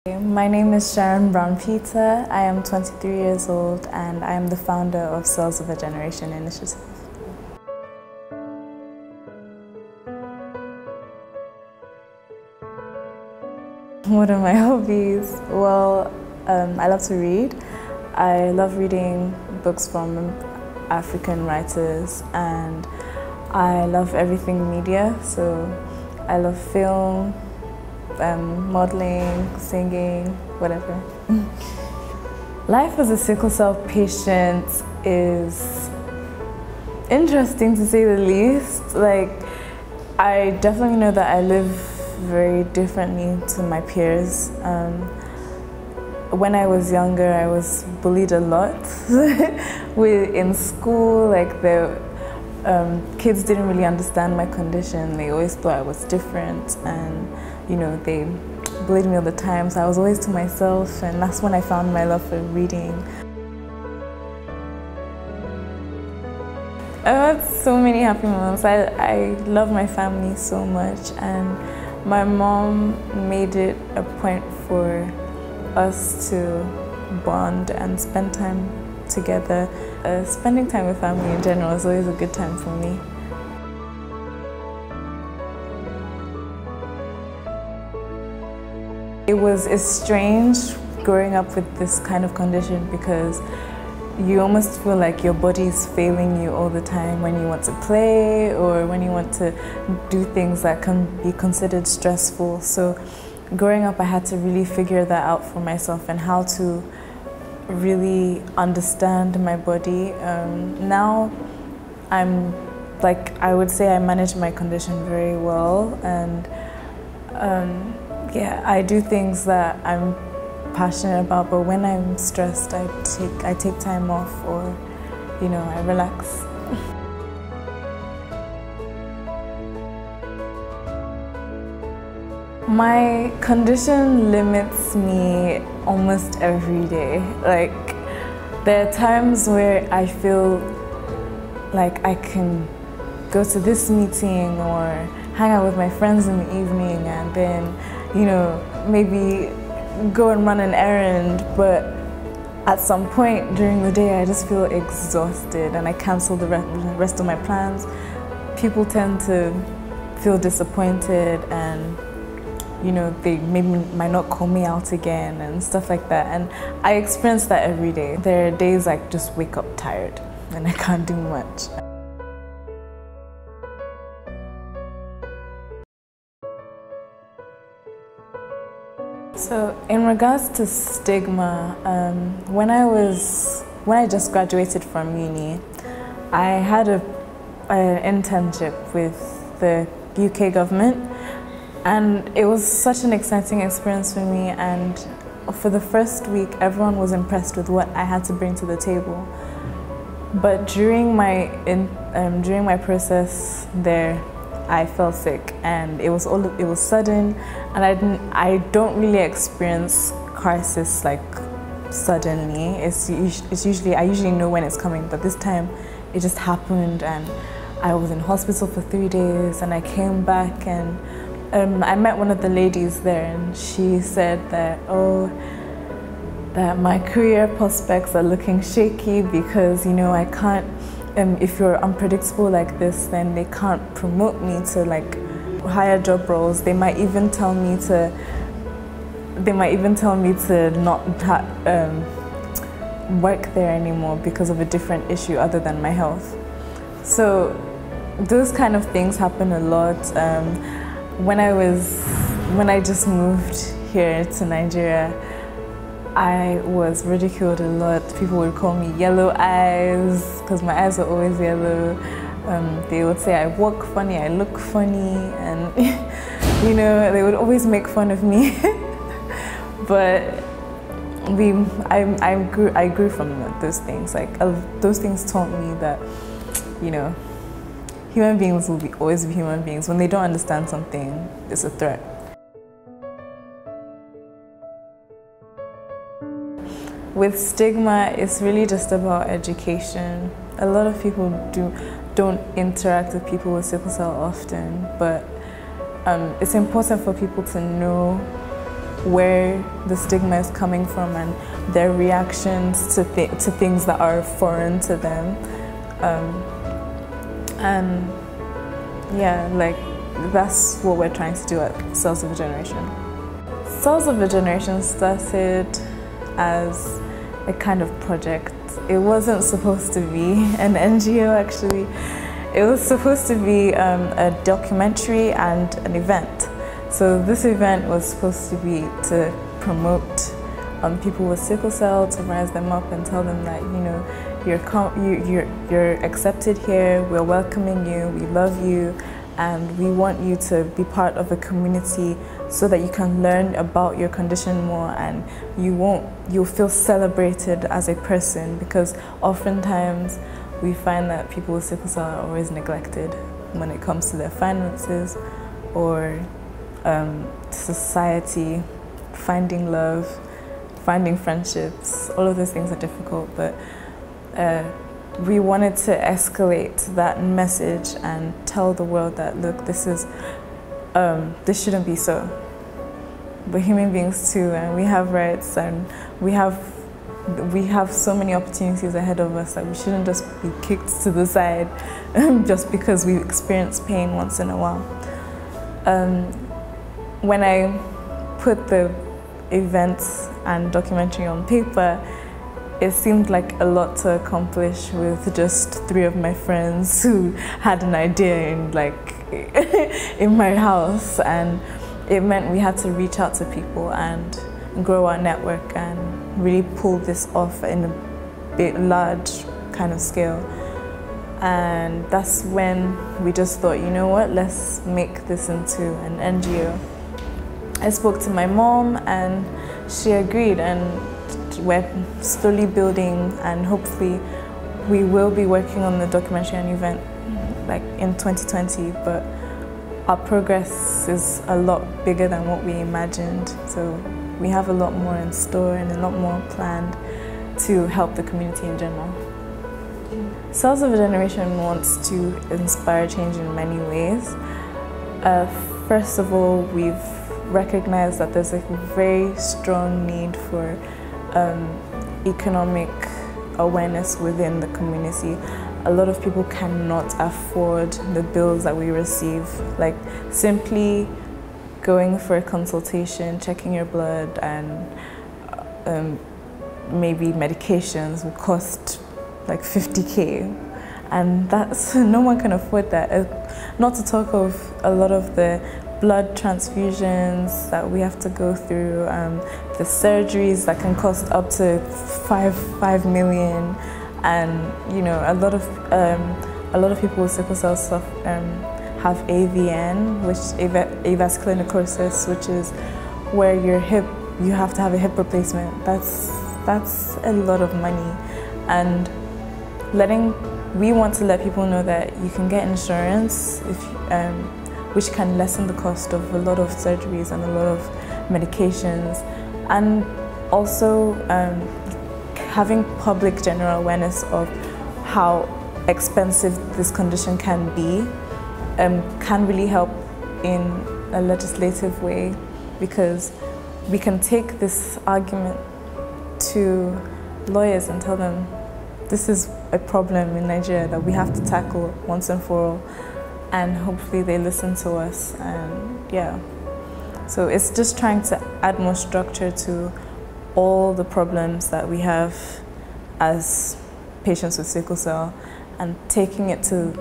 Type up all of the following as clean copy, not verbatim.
My name is Sharon Browne Peter. I am 23 years old and I am the founder of Cells of a Generation initiative. What are my hobbies? Well, I love to read. I love reading books from African writers and I love everything media. So I love film, modeling, singing, whatever. Life as a sickle cell patient is interesting to say the least. Like, I definitely know that I live very differently to my peers. When I was younger, I was bullied a lot in school. Like, the kids didn't really understand my condition. They always thought I was different, and they bullied me all the time. So I was always to myself, and that's when I found my love for reading. I had so many happy moments. I love my family so much, and my mom made it a point for us to bond and spend time together. Spending time with family in general is always a good time for me. It's strange growing up with this kind of condition because you almost feel like your body is failing you all the time when you want to play or when you want to do things that can be considered stressful. So growing up, I had to really figure that out for myself and how to really understand my body. Now I would say I manage my condition very well, and yeah, I do things that I'm passionate about, but when I'm stressed, I take time off, or I relax. My condition limits me almost every day. Like, there are times where I feel like I can go to this meeting or hang out with my friends in the evening and then, maybe go and run an errand, but at some point during the day I just feel exhausted and I cancel the rest of my plans. People tend to feel disappointed and they maybe might not call me out again and stuff like that, and I experience that every day. There are days I just wake up tired and I can't do much. So in regards to stigma, when I just graduated from uni, I had an internship with the UK government, and it was such an exciting experience for me, and for the first week everyone was impressed with what I had to bring to the table. But during my process there, I fell sick, and it was sudden, and I don't really experience crisis like suddenly. It's usually I usually know when it's coming, but this time it just happened, and I was in hospital for 3 days, and I came back, and I met one of the ladies there, and she said that that my career prospects are looking shaky because I can't. If you're unpredictable like this, then they can't promote me to like higher job roles. They might even tell me to not work there anymore because of a different issue other than my health. So those kind of things happen a lot. When I just moved here to Nigeria, I was ridiculed a lot. People would call me yellow eyes because my eyes are always yellow. They would say I walk funny, I look funny, and they would always make fun of me. But I grew from those things. Like, those things taught me that human beings will always be human beings. When they don't understand something, it's a threat. With stigma, it's really just about education. A lot of people don't interact with people with sickle cell often, but it's important for people to know where the stigma is coming from and their reactions to things that are foreign to them. And yeah, like that's what we're trying to do at Cells of a Generation. Cells of a Generation started as a kind of project. It wasn't supposed to be an NGO actually. It was supposed to be a documentary and an event. So this event was supposed to be to promote people with sickle cell, to rise them up and tell them that, you know, you're accepted here, we're welcoming you, we love you, and we want you to be part of a community so that you can learn about your condition more, and you'll feel celebrated as a person, because oftentimes we find that people with sickle cell are always neglected when it comes to their finances or society, finding love, finding friendships. All of those things are difficult, but we wanted to escalate that message and tell the world that, look, this shouldn't be so. We're human beings too, and we have rights, and we have so many opportunities ahead of us that we shouldn't just be kicked to the side just because we experience pain once in a while. When I put the events and documentary on paper, it seemed like a lot to accomplish with just 3 of my friends who had an idea in my house, and it meant we had to reach out to people and grow our network and really pull this off in a big, large kind of scale. And that's when we just thought, you know what, let's make this into an NGO. I spoke to my mom and she agreed, and we're slowly building, and hopefully we will be working on the documentary and event like in 2020, but our progress is a lot bigger than what we imagined, so we have a lot more in store and a lot more planned to help the community in general. Cells of a Generation wants to inspire change in many ways. First of all, we've recognized that there's a very strong need for economic awareness within the community. A lot of people cannot afford the bills that we receive. Like simply going for a consultation, checking your blood, and maybe medications would cost like 50K, and that's no one can afford that. Not to talk of a lot of the blood transfusions that we have to go through, the surgeries that can cost up to 5 million, and you know, a lot of people with sickle cell have AVN, which avascular necrosis, which is where you have to have a hip replacement. That's a lot of money, and we want to let people know that you can get insurance which can lessen the cost of a lot of surgeries and a lot of medications, and also having public general awareness of how expensive this condition can be can really help in a legislative way, because we can take this argument to lawyers and tell them this is a problem in Nigeria that we have to tackle once and for all, and hopefully they listen to us. And yeah, so it's just trying to add more structure to all the problems that we have as patients with sickle cell, and taking it to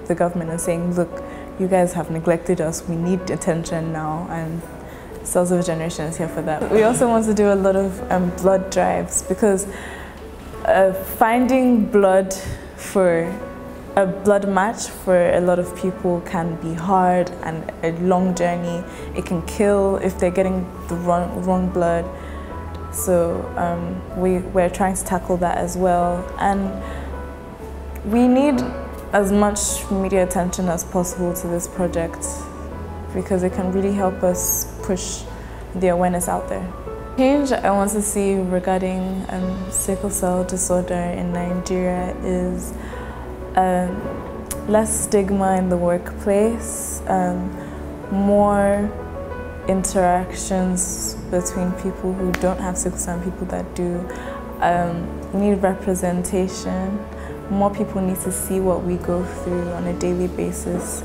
the government and saying, look, you guys have neglected us, we need attention now, and Cells of a Generation is here for that. We also want to do a lot of blood drives, because finding blood for a blood match for a lot of people can be hard and a long journey. It can kill if they're getting the wrong blood. So we're trying to tackle that as well. And we need as much media attention as possible to this project, because it can really help us push the awareness out there. Change I want to see regarding sickle cell disorder in Nigeria is less stigma in the workplace, more interactions between people who don't have sickle cell and people that do. We need representation. More people need to see what we go through on a daily basis